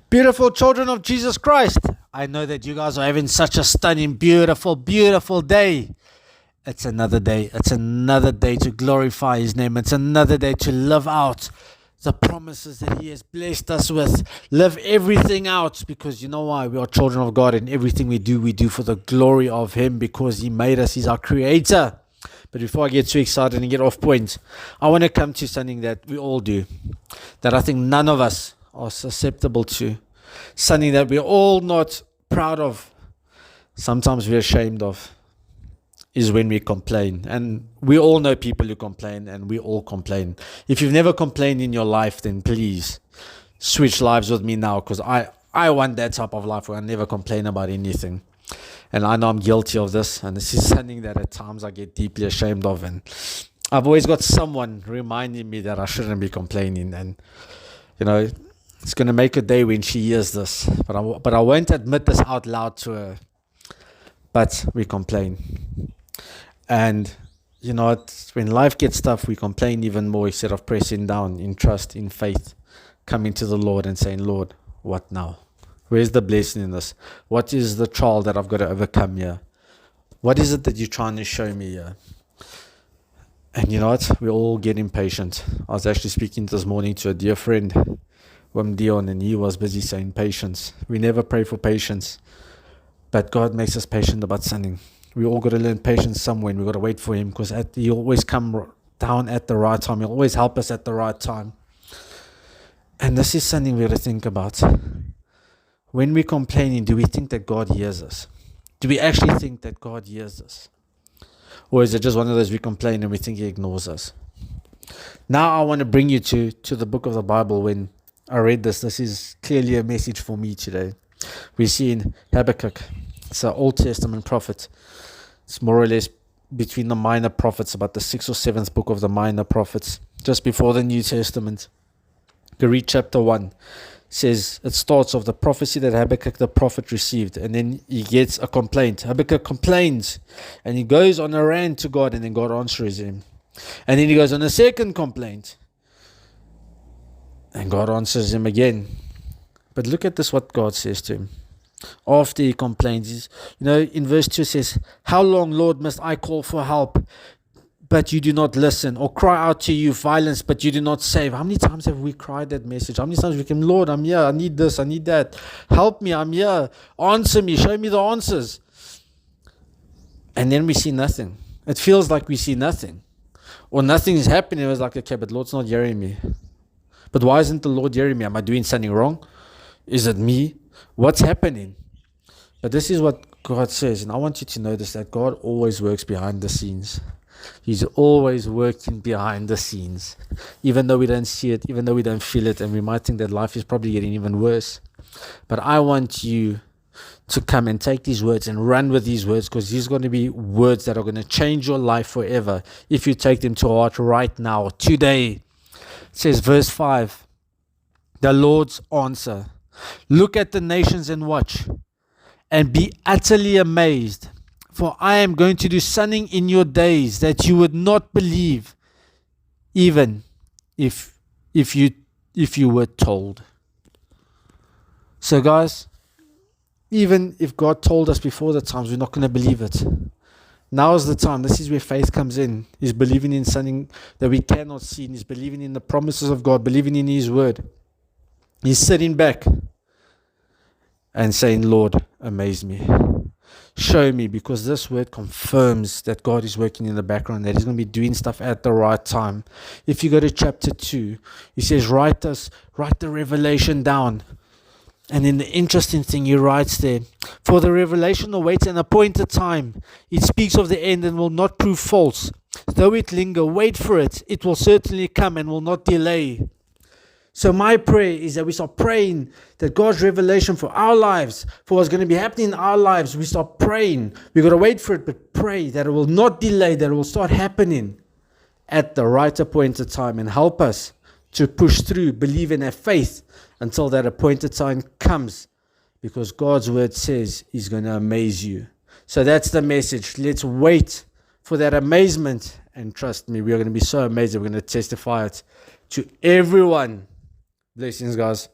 Beautiful children of Jesus Christ, I know that you guys are having such a stunning, beautiful, beautiful day. It's another day. It's another day to glorify His name. It's another day to live out the promises that He has blessed us with. Live everything out, because you know why? We are children of God, and everything we do for the glory of Him, because He made us. He's our Creator. But before I get too excited and get off point, I want to come to something that we all do, that I think none of us are susceptible to, something that we're all not proud of, sometimes we're ashamed of, is when we complain. And we all know people who complain, and we all complain. If you've never complained in your life, then please switch lives with me now, because I want that type of life where I never complain about anything. And I know I'm guilty of this, and this is something that at times I get deeply ashamed of, and I've always got someone reminding me that I shouldn't be complaining. And you know, it's going to make a day when she hears this, but I won't admit this out loud to her. But we complain. And you know, when life gets tough, we complain even more instead of pressing down in trust, in faith, coming to the Lord and saying, Lord, what now? Where's the blessing in this? What is the trial that I've got to overcome here? What is it that you're trying to show me here? And you know what? We all get impatient. I was actually speaking this morning to a dear friend, Dion, and he was busy saying patience. We never pray for patience, but God makes us patient about something. We all got to learn patience somewhere, and we got to wait for Him, because He always come down at the right time. He'll always help us at the right time. And this is something we got to think about. When we're complaining, do we think that God hears us? Do we actually think that God hears us? Or is it just one of those we complain and we think He ignores us? Now I want to bring you to the book of the Bible. When I read this is clearly a message for me today. We see in Habakkuk, it's an Old Testament prophet. It's more or less between the minor prophets, about the 6th or 7th book of the minor prophets, just before the New Testament. You read chapter 1. Says, it starts off the prophecy that Habakkuk the prophet received, and then he gets a complaint. Habakkuk complains, and he goes on a rant to God, and then God answers him. And then he goes on a second complaint, and God answers him again. But look at this, what God says to him after he complains. In verse 2 says, how long, Lord, must I call for help, but you do not listen, or cry out to you violence, but you do not save? How many times have we cried that message? How many times we came, Lord, I'm here, I need this, I need that, help me, I'm here, answer me, show me the answers. And then we see nothing. It feels like we see nothing, or nothing is happening. It was like, okay, but Lord's not hearing me. But why isn't the Lord hearing me? Am I doing something wrong? Is it me? What's happening? But this is what God says, and I want you to notice that God always works behind the scenes. He's always working behind the scenes, even though we don't see it, even though we don't feel it, and we might think that life is probably getting even worse. But I want you to come and take these words and run with these words, because these are going to be words that are going to change your life forever if you take them to heart right now, today. It says, verse 5, the Lord's answer. Look at the nations and watch, and be utterly amazed. For I am going to do something in your days that you would not believe, even if you were told. So guys, even if God told us before the times, we're not going to believe it. Now is the time. This is where faith comes in. Is believing in something that we cannot see. Is believing in the promises of God, believing in His word. He's sitting back and saying, Lord, amaze me. Show me, because this word confirms that God is working in the background, that He's going to be doing stuff at the right time. If you go to chapter 2, He says, write the revelation down. And then the interesting thing He writes there, for the revelation awaits an appointed time. It speaks of the end and will not prove false. Though it linger, wait for it. It will certainly come and will not delay. So my prayer is that we start praying that God's revelation for our lives, for what's going to be happening in our lives, we start praying. We've got to wait for it, but pray that it will not delay, that it will start happening at the right appointed time, and help us to push through, believe and have faith until that appointed time comes, because God's word says He's going to amaze you. So that's the message. Let's wait for that amazement, and trust me, we are going to be so amazed that we're going to testify it to everyone. Blessings, guys.